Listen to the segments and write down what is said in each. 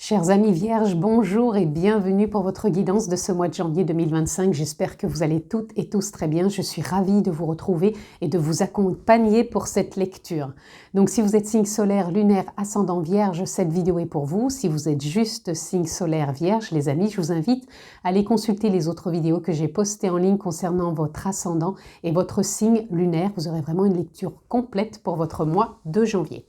Chers amis vierges, bonjour et bienvenue pour votre guidance de ce mois de janvier 2025. J'espère que vous allez toutes et tous très bien. Je suis ravie de vous retrouver et de vous accompagner pour cette lecture. Donc si vous êtes signe solaire, lunaire, ascendant vierge, cette vidéo est pour vous. Si vous êtes juste signe solaire vierge, les amis, je vous invite à aller consulter les autres vidéos que j'ai postées en ligne concernant votre ascendant et votre signe lunaire. Vous aurez vraiment une lecture complète pour votre mois de janvier.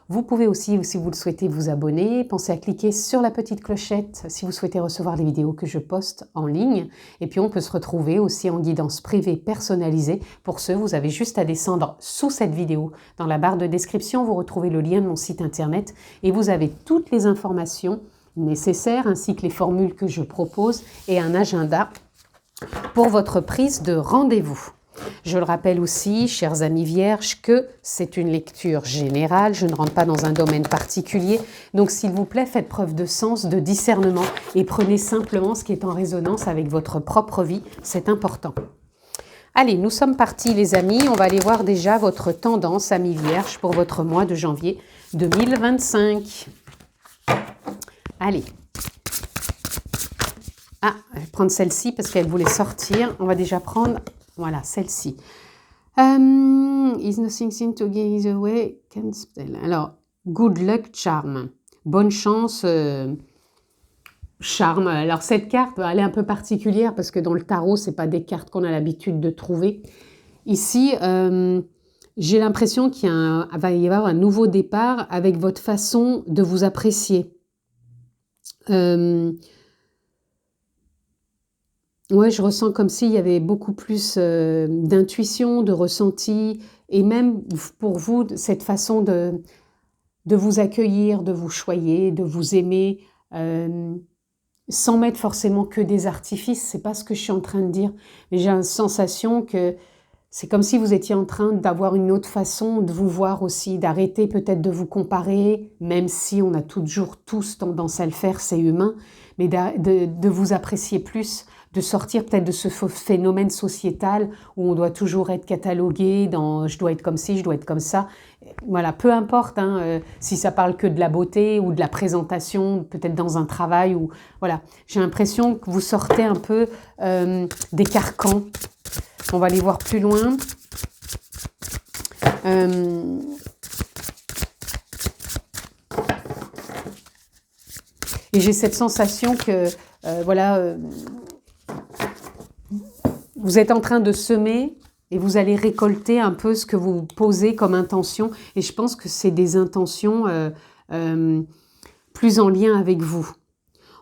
Vous pouvez aussi, si vous le souhaitez, vous abonner. Pensez à cliquer sur la petite clochette si vous souhaitez recevoir les vidéos que je poste en ligne. Et puis, on peut se retrouver aussi en guidance privée personnalisée. Pour ce, vous avez juste à descendre sous cette vidéo. Dans la barre de description, vous retrouvez le lien de mon site internet et vous avez toutes les informations nécessaires ainsi que les formules que je propose et un agenda pour votre prise de rendez-vous. Je le rappelle aussi, chers amis vierges, que c'est une lecture générale, je ne rentre pas dans un domaine particulier, donc s'il vous plaît, faites preuve de sens, de discernement et prenez simplement ce qui est en résonance avec votre propre vie, c'est important. Allez, nous sommes partis les amis, on va aller voir déjà votre tendance, amis vierges, pour votre mois de janvier 2025. Allez. Ah, je vais prendre celle-ci parce qu'elle voulait sortir, on va déjà prendre... Voilà, celle-ci. Is nothing seen to give away? Alors, good luck, charm. Bonne chance, charme. Alors, cette carte, elle est un peu particulière parce que dans le tarot, ce n'est pas des cartes qu'on a l'habitude de trouver. Ici, j'ai l'impression qu'il va y avoir un nouveau départ avec votre façon de vous apprécier. Ouais, je ressens comme s'il y avait beaucoup plus d'intuition, de ressenti, et même pour vous, cette façon de vous accueillir, de vous choyer, de vous aimer, sans mettre forcément que des artifices. C'est pas ce que je suis en train de dire, mais j'ai la sensation que c'est comme si vous étiez en train d'avoir une autre façon de vous voir aussi, d'arrêter peut-être de vous comparer, même si on a toujours tous tendance à le faire, c'est humain, mais de vous apprécier plus, de sortir peut-être de ce phénomène sociétal où on doit toujours être catalogué dans « je dois être comme ci, je dois être comme ça ». Voilà, peu importe si ça parle que de la beauté ou de la présentation, peut-être dans un travail. Ou voilà, j'ai l'impression que vous sortez un peu des carcans. On va aller voir plus loin. Et j'ai cette sensation que, vous êtes en train de semer et vous allez récolter un peu ce que vous posez comme intention. Et je pense que c'est des intentions plus en lien avec vous.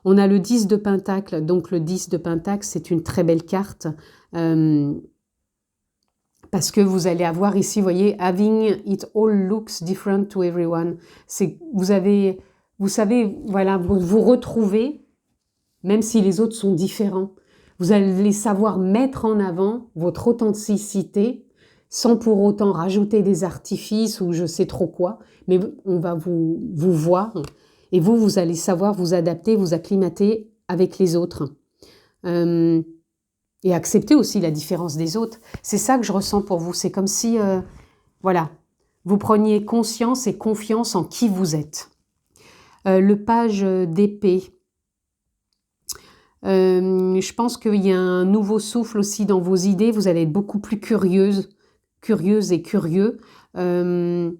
On a le 10 de Pentacle. Donc le 10 de Pentacle, c'est une très belle carte. Parce que vous allez avoir ici, vous voyez, « Having it all looks different to everyone ». Vous savez, voilà, vous retrouvez, même si les autres sont différents. Vous allez savoir mettre en avant votre authenticité sans pour autant rajouter des artifices ou je sais trop quoi. Mais on va vous voir et vous allez savoir vous adapter, vous acclimater avec les autres. Et accepter aussi la différence des autres. C'est ça que je ressens pour vous. C'est comme si, voilà, vous preniez conscience et confiance en qui vous êtes. Le page d'épée. Je pense qu'il y a un nouveau souffle aussi dans vos idées. Vous allez être beaucoup plus curieuse et curieux. Et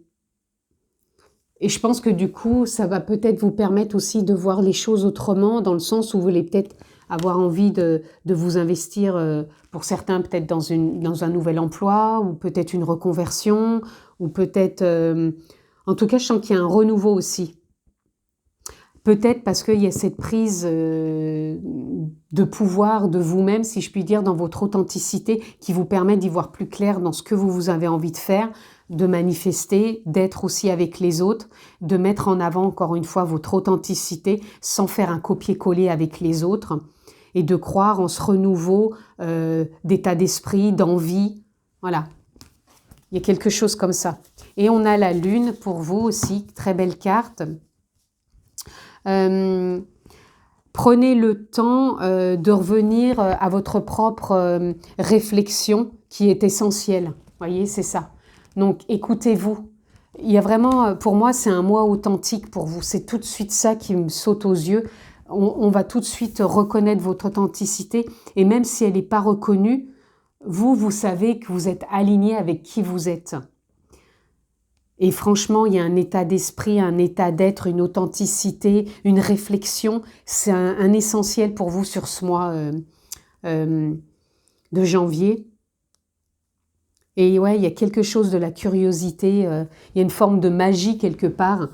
je pense que du coup, ça va peut-être vous permettre aussi de voir les choses autrement, dans le sens où vous allez peut-être avoir envie de vous investir, pour certains peut-être dans un nouvel emploi, ou peut-être une reconversion, ou peut-être... en tout cas, je sens qu'il y a un renouveau aussi. Peut-être parce qu'il y a cette prise de pouvoir de vous-même, si je puis dire, dans votre authenticité, qui vous permet d'y voir plus clair dans ce que vous avez envie de faire, de manifester, d'être aussi avec les autres, de mettre en avant encore une fois votre authenticité sans faire un copier-coller avec les autres et de croire en ce renouveau d'état d'esprit, d'envie. Voilà, il y a quelque chose comme ça. Et on a la lune pour vous aussi, très belle carte. Prenez le temps de revenir à votre propre réflexion qui est essentielle. Vous voyez, c'est ça. Donc, écoutez-vous. il y a vraiment, pour moi, c'est un mois authentique pour vous. C'est tout de suite ça qui me saute aux yeux. On va tout de suite reconnaître votre authenticité. Et même si elle n'est pas reconnue, vous savez que vous êtes aligné avec qui vous êtes. Et franchement, il y a un état d'esprit, un état d'être, une authenticité, une réflexion. C'est un essentiel pour vous sur ce mois de janvier. Et ouais, il y a quelque chose de la curiosité, il y a une forme de magie quelque part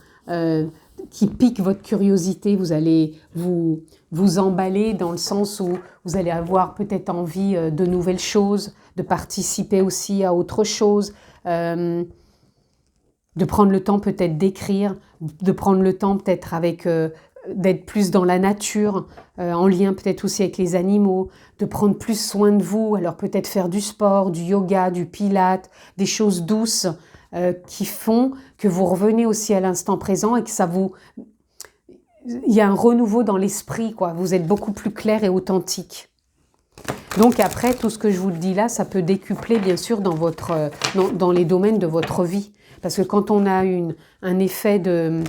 qui pique votre curiosité. Vous allez vous emballer dans le sens où vous allez avoir peut-être envie de nouvelles choses, de participer aussi à autre chose, de prendre le temps peut-être d'écrire, de prendre le temps peut-être avec d'être plus dans la nature, en lien peut-être aussi avec les animaux, de prendre plus soin de vous, alors peut-être faire du sport, du yoga, du pilate, des choses douces qui font que vous revenez aussi à l'instant présent et que ça vous... Il y a un renouveau dans l'esprit, quoi. Vous êtes beaucoup plus clair et authentique. Donc après, tout ce que je vous dis là, ça peut décupler bien sûr dans les domaines de votre vie. Parce que quand on a un effet de...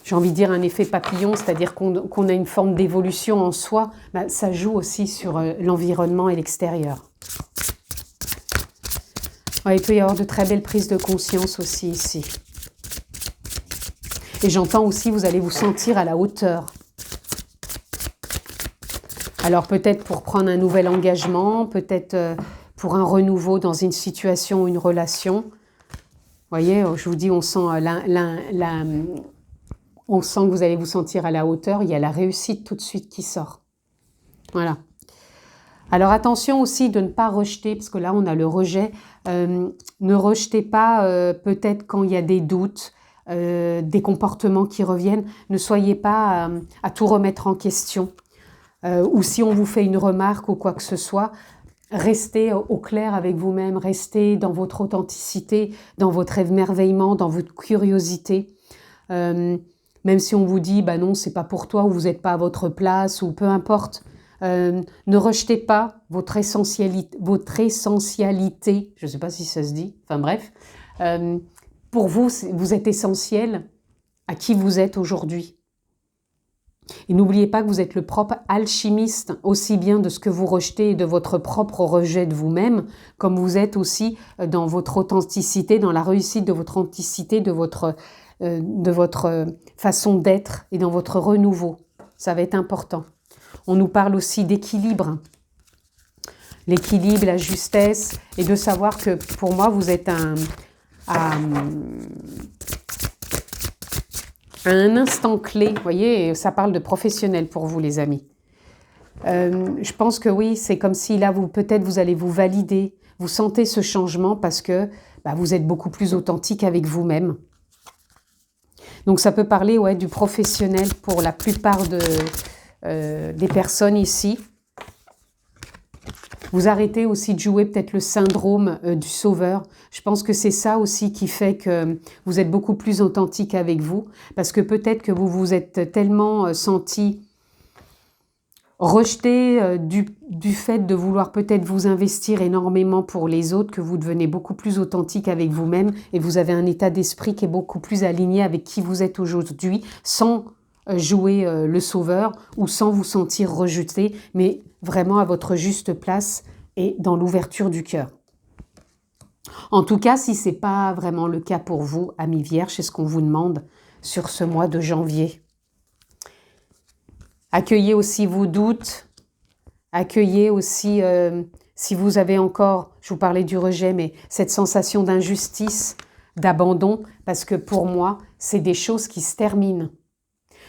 J'ai envie de dire un effet papillon, c'est-à-dire qu'on a une forme d'évolution en soi, bah, ça joue aussi sur l'environnement et l'extérieur. Ouais, il peut y avoir de très belles prises de conscience aussi ici. Et j'entends aussi, vous allez vous sentir à la hauteur. Alors peut-être pour prendre un nouvel engagement, peut-être pour un renouveau dans une situation ou une relation. Vous voyez, je vous dis, on sent on sent que vous allez vous sentir à la hauteur. Il y a la réussite tout de suite qui sort. Voilà. Alors attention aussi de ne pas rejeter, parce que là on a le rejet. Ne rejetez pas peut-être quand il y a des doutes, des comportements qui reviennent. Ne soyez pas à tout remettre en question. Ou si on vous fait une remarque ou quoi que ce soit, restez au clair avec vous-même, restez dans votre authenticité, dans votre émerveillement, dans votre curiosité. Même si on vous dit, bah non, c'est pas pour toi, ou vous n'êtes pas à votre place, ou peu importe, ne rejetez pas votre essentialité, je ne sais pas si ça se dit, enfin bref. Pour vous, vous êtes essentiel à qui vous êtes aujourd'hui. Et n'oubliez pas que vous êtes le propre alchimiste, aussi bien de ce que vous rejetez et de votre propre rejet de vous-même, comme vous êtes aussi dans votre authenticité, dans la réussite de votre authenticité, de votre façon d'être et dans votre renouveau. Ça va être important. On nous parle aussi d'équilibre. L'équilibre, la justesse, et de savoir que pour moi, vous êtes à un instant clé. Vous voyez, ça parle de professionnel pour vous, les amis. Je pense que oui, c'est comme si là, peut-être vous allez vous valider. Vous sentez ce changement parce que vous êtes beaucoup plus authentique avec vous-même. Donc ça peut parler du professionnel pour la plupart des personnes ici. Vous arrêtez aussi de jouer peut-être le syndrome du sauveur. Je pense que c'est ça aussi qui fait que vous êtes beaucoup plus authentique avec vous. Parce que peut-être que vous vous êtes tellement senti rejeté du fait de vouloir peut-être vous investir énormément pour les autres, que vous devenez beaucoup plus authentique avec vous-même et vous avez un état d'esprit qui est beaucoup plus aligné avec qui vous êtes aujourd'hui, sans jouer le sauveur ou sans vous sentir rejeté, mais vraiment à votre juste place et dans l'ouverture du cœur. En tout cas, si ce n'est pas vraiment le cas pour vous, amis vierges, c'est ce qu'on vous demande sur ce mois de janvier. Accueillez aussi vos doutes, accueillez aussi, si vous avez encore, je vous parlais du rejet, mais cette sensation d'injustice, d'abandon, parce que pour moi, c'est des choses qui se terminent.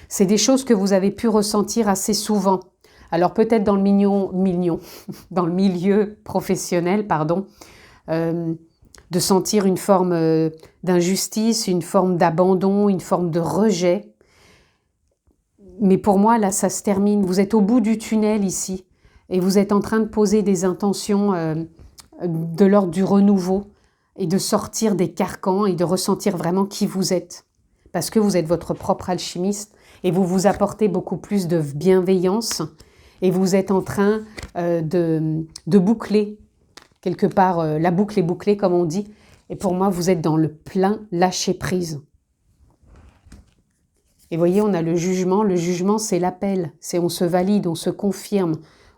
C'est des choses que vous avez pu ressentir assez souvent. Alors peut-être dans dans le milieu professionnel, pardon, de sentir une forme d'injustice, une forme d'abandon, une forme de rejet. Mais pour moi, là, ça se termine. Vous êtes au bout du tunnel ici et vous êtes en train de poser des intentions de l'ordre du renouveau et de sortir des carcans et de ressentir vraiment qui vous êtes. Parce que vous êtes votre propre alchimiste et vous vous apportez beaucoup plus de bienveillance et vous êtes en train de boucler, quelque part, la boucle est bouclée comme on dit, Et pour moi, vous êtes dans le plein lâcher-prise. Et vous voyez, on a le jugement. Le jugement, c'est l'appel. C'est on se valide, on se confirme,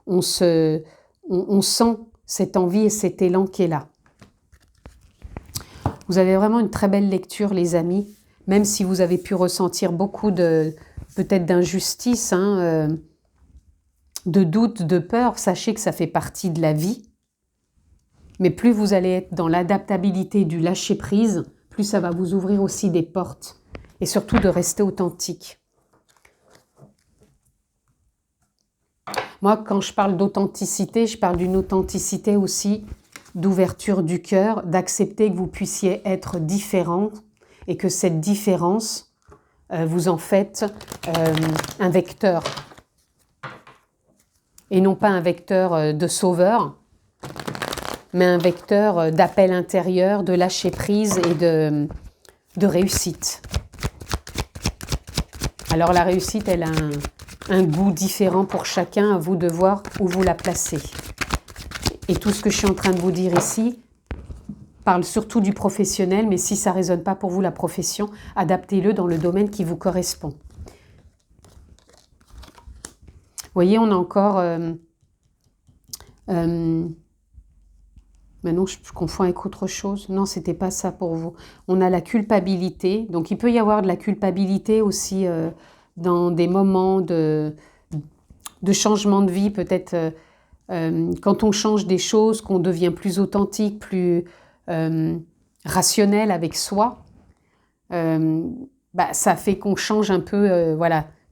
on sent cette envie et cet élan qui est là. Vous avez vraiment une très belle lecture, les amis. Même si vous avez pu ressentir beaucoup peut-être d'injustice, de doute, de peur, sachez que ça fait partie de la vie. Mais plus vous allez être dans l'adaptabilité du lâcher-prise, plus ça va vous ouvrir aussi des portes. Et surtout de rester authentique. Moi, quand je parle d'authenticité, je parle d'une authenticité aussi d'ouverture du cœur, d'accepter que vous puissiez être différent et que cette différence, vous en faites un vecteur. Et non pas un vecteur de sauveur, mais un vecteur d'appel intérieur, de lâcher prise et de réussite. Alors la réussite, elle a un goût différent pour chacun, à vous de voir où vous la placez. Et tout ce que je suis en train de vous dire ici parle surtout du professionnel, mais si ça ne résonne pas pour vous la profession, adaptez-le dans le domaine qui vous correspond. Vous voyez, on a encore... mais non, je confonds avec autre chose. Non, ce n'était pas ça pour vous. On a la culpabilité. Donc, il peut y avoir de la culpabilité aussi dans des moments de changement de vie. Peut-être quand on change des choses, qu'on devient plus authentique, plus rationnel avec soi. Ça fait qu'on change un peu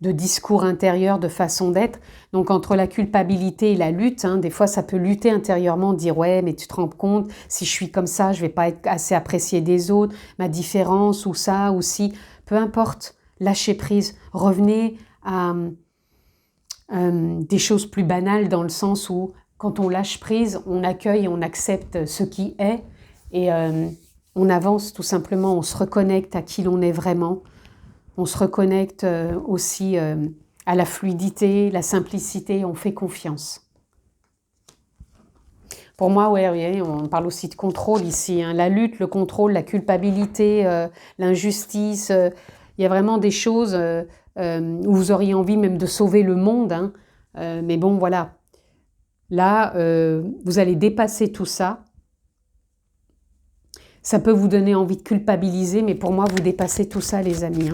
de discours intérieur, de façon d'être. Donc entre la culpabilité et la lutte, des fois ça peut lutter intérieurement, dire ouais mais tu te rends compte, si je suis comme ça, je vais pas être assez appréciée des autres, ma différence ou ça ou si, peu importe, lâchez prise, revenez à des choses plus banales dans le sens où quand on lâche prise, on accueille et on accepte ce qui est et on avance tout simplement, on se reconnecte à qui l'on est vraiment. On se reconnecte aussi à la fluidité, la simplicité, on fait confiance. Pour moi, oui, on parle aussi de contrôle ici. La lutte, le contrôle, la culpabilité, l'injustice. Il y a vraiment des choses où vous auriez envie même de sauver le monde. Mais bon, voilà. Là, vous allez dépasser tout ça. Ça peut vous donner envie de culpabiliser, mais pour moi, vous dépassez tout ça, les amis.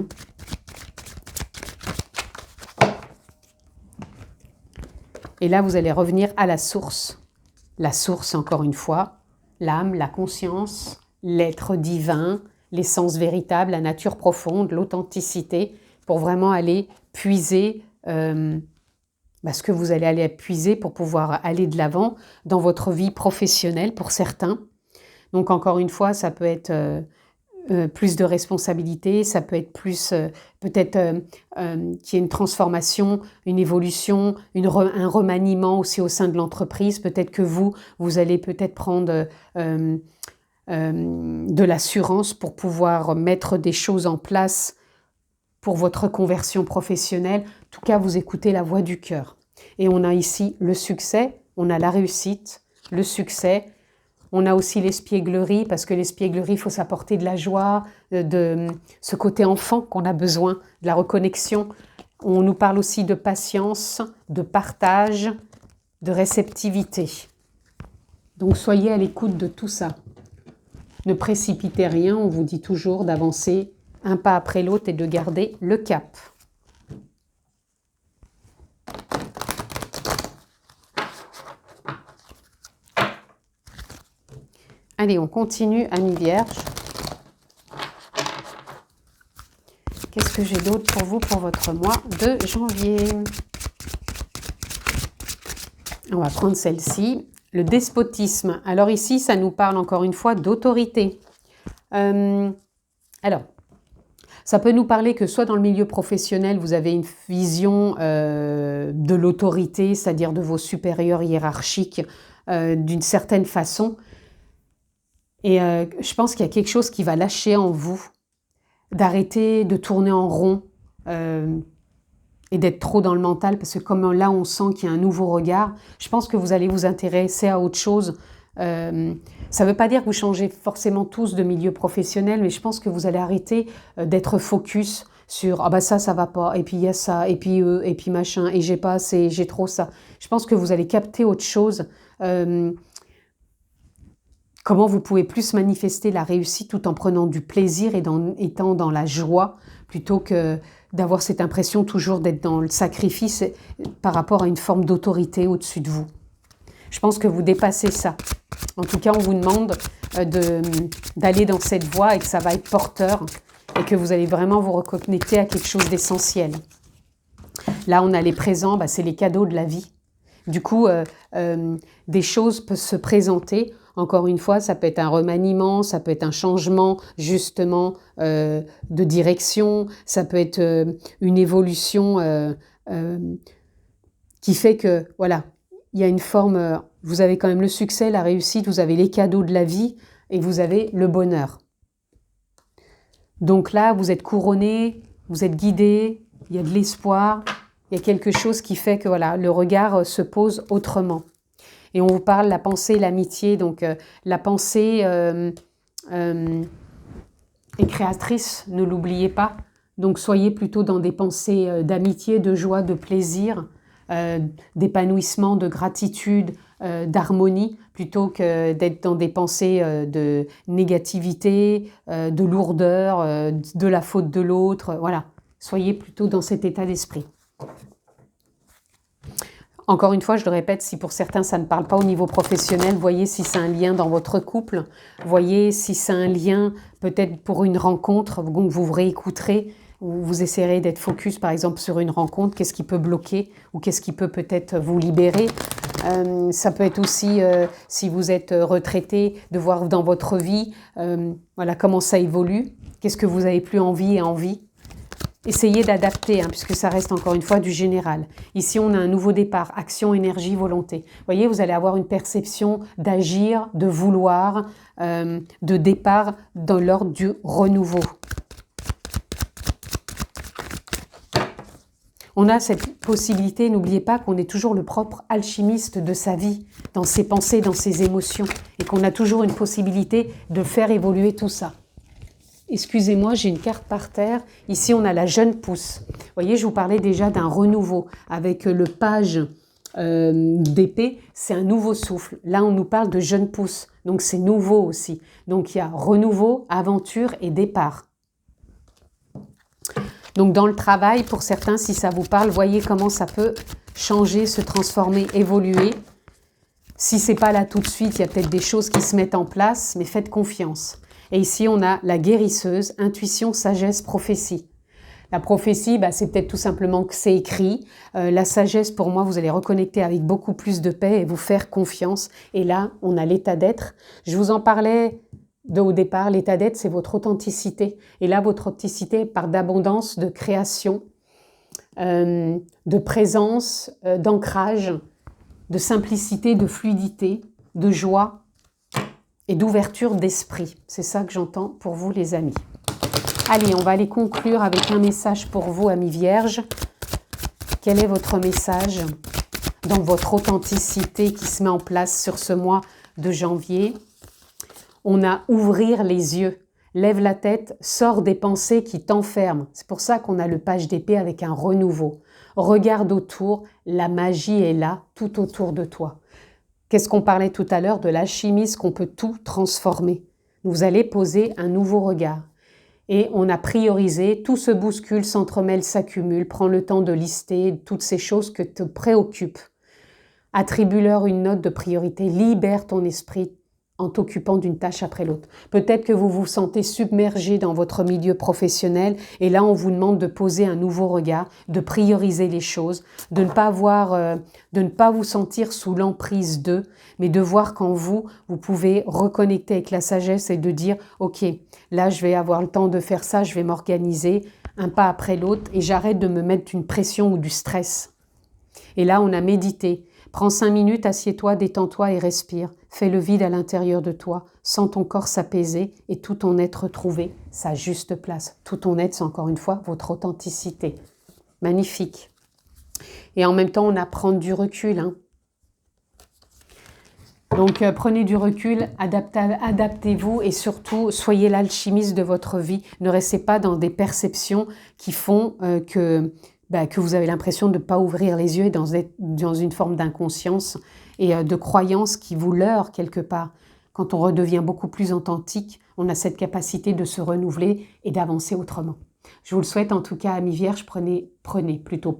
Et là, vous allez revenir à la source. La source, encore une fois, l'âme, la conscience, l'être divin, l'essence véritable, la nature profonde, l'authenticité, pour vraiment aller puiser ce que vous allez aller puiser pour pouvoir aller de l'avant dans votre vie professionnelle pour certains. Donc encore une fois, ça peut être plus de responsabilité, ça peut être plus peut-être qu'il y ait une transformation, une évolution, un remaniement aussi au sein de l'entreprise. Peut-être que vous allez peut-être prendre de l'assurance pour pouvoir mettre des choses en place pour votre conversion professionnelle. En tout cas, vous écoutez la voix du cœur. Et on a ici le succès, on a la réussite, le succès. On a aussi l'espièglerie, parce que l'espièglerie, il faut s'apporter de la joie, de ce côté enfant qu'on a besoin, de la reconnexion. On nous parle aussi de patience, de partage, de réceptivité. Donc soyez à l'écoute de tout ça. Ne précipitez rien, on vous dit toujours d'avancer un pas après l'autre et de garder le cap. Allez, on continue, Amis Vierges. Qu'est-ce que j'ai d'autre pour vous pour votre mois de janvier? On va prendre celle-ci. Le despotisme. Alors ici, ça nous parle encore une fois d'autorité. Alors, ça peut nous parler que soit dans le milieu professionnel, vous avez une vision de l'autorité, c'est-à-dire de vos supérieurs hiérarchiques d'une certaine façon. Et je pense qu'il y a quelque chose qui va lâcher en vous, d'arrêter de tourner en rond et d'être trop dans le mental, parce que comme là on sent qu'il y a un nouveau regard, je pense que vous allez vous intéresser à autre chose, Ça ne veut pas dire que vous changez forcément tous de milieu professionnel, mais je pense que vous allez arrêter d'être focus sur ah bah ça va pas, et puis il y a ça, et puis eux, et puis machin, et j'ai pas assez, j'ai trop ça. Je pense que vous allez capter autre chose. Comment vous pouvez plus manifester la réussite tout en prenant du plaisir et étant dans la joie, plutôt que d'avoir cette impression toujours d'être dans le sacrifice par rapport à une forme d'autorité au-dessus de vous. Je pense que vous dépassez ça. En tout cas, on vous demande d'aller dans cette voie et que ça va être porteur et que vous allez vraiment vous reconnecter à quelque chose d'essentiel. Là, on a les présents, c'est les cadeaux de la vie. Du coup, des choses peuvent se présenter. Encore une fois, ça peut être un remaniement, ça peut être un changement justement de direction, ça peut être une évolution qui fait que, voilà, il y a une forme, vous avez quand même le succès, la réussite, vous avez les cadeaux de la vie et vous avez le bonheur. Donc là, vous êtes couronné, vous êtes guidé, il y a de l'espoir, il y a quelque chose qui fait que voilà, le regard se pose autrement. Et on vous parle de la pensée, l'amitié, donc la pensée est créatrice, ne l'oubliez pas. Donc soyez plutôt dans des pensées d'amitié, de joie, de plaisir, d'épanouissement, de gratitude, d'harmonie, plutôt que d'être dans des pensées de négativité, de lourdeur, de la faute de l'autre. Voilà, soyez plutôt dans cet état d'esprit. Encore une fois, je le répète, si pour certains ça ne parle pas au niveau professionnel, voyez si c'est un lien dans votre couple, voyez si c'est un lien peut-être pour une rencontre, donc vous vous réécouterez, ou vous essayerez d'être focus par exemple sur une rencontre, qu'est-ce qui peut bloquer ou qu'est-ce qui peut peut-être vous libérer. Ça peut être aussi, si vous êtes retraité, de voir dans votre vie voilà, comment ça évolue, qu'est-ce que vous avez plus envie et envie. Essayez d'adapter, puisque ça reste encore une fois du général. Ici, on a un nouveau départ, action, énergie, volonté. Vous voyez, vous allez avoir une perception d'agir, de vouloir, de départ dans l'ordre du renouveau. On a cette possibilité, n'oubliez pas qu'on est toujours le propre alchimiste de sa vie, dans ses pensées, dans ses émotions, et qu'on a toujours une possibilité de faire évoluer tout ça. Excusez-moi, j'ai une carte par terre. Ici, on a la jeune pousse. Vous voyez, je vous parlais déjà d'un renouveau. Avec le page d'épée, c'est un nouveau souffle. Là, on nous parle de jeune pousse. Donc, c'est nouveau aussi. Donc, il y a renouveau, aventure et départ. Donc, dans le travail, pour certains, si ça vous parle, voyez comment ça peut changer, se transformer, évoluer. Si ce n'est pas là tout de suite, il y a peut-être des choses qui se mettent en place, mais faites confiance. Et ici, on a la guérisseuse, intuition, sagesse, prophétie. La prophétie, c'est peut-être tout simplement que c'est écrit. La sagesse, pour moi, vous allez reconnecter avec beaucoup plus de paix et vous faire confiance. Et là, on a l'état d'être. Je vous en parlais au départ, l'état d'être, c'est votre authenticité. Et là, votre authenticité part d'abondance, de création, de présence, d'ancrage, de simplicité, de fluidité, de joie, et d'ouverture d'esprit. C'est ça que j'entends pour vous, les amis. Allez, on va aller conclure avec un message pour vous, amis vierges. Quel est votre message dans votre authenticité qui se met en place sur ce mois de janvier? On a ouvrir les yeux. Lève la tête, sors des pensées qui t'enferment. C'est pour ça qu'on a le page d'épée avec un renouveau. Regarde autour, la magie est là, tout autour de toi. Qu'est-ce qu'on parlait tout à l'heure de l'alchimiste, qu'on peut tout transformer. Vous allez poser un nouveau regard. Et on a priorisé, tout se bouscule, s'entremêle, s'accumule. Prends le temps de lister toutes ces choses que te préoccupent. Attribue-leur une note de priorité. Libère ton esprit en t'occupant d'une tâche après l'autre. Peut-être que vous vous sentez submergé dans votre milieu professionnel et là on vous demande de poser un nouveau regard, de prioriser les choses, de ne pas vous sentir sous l'emprise d'eux, mais de voir qu'en vous pouvez reconnecter avec la sagesse et de dire ok, là je vais avoir le temps de faire ça, je vais m'organiser un pas après l'autre et j'arrête de me mettre une pression ou du stress. Et là on a médité. Prends 5 minutes, assieds-toi, détends-toi et respire. Fais le vide à l'intérieur de toi. Sens ton corps s'apaiser et tout ton être trouver sa juste place. Tout ton être, c'est encore une fois votre authenticité. Magnifique. Et en même temps, on apprend du recul. Donc, prenez du recul, adaptez-vous et surtout, soyez l'alchimiste de votre vie. Ne restez pas dans des perceptions qui font que vous avez l'impression de ne pas ouvrir les yeux et dans une forme d'inconscience et de croyance qui vous leurre quelque part. Quand on redevient beaucoup plus authentique, on a cette capacité de se renouveler et d'avancer autrement. Je vous le souhaite en tout cas, amis vierges,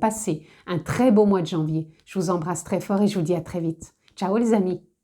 passez un très beau mois de janvier. Je vous embrasse très fort et je vous dis à très vite. Ciao les amis!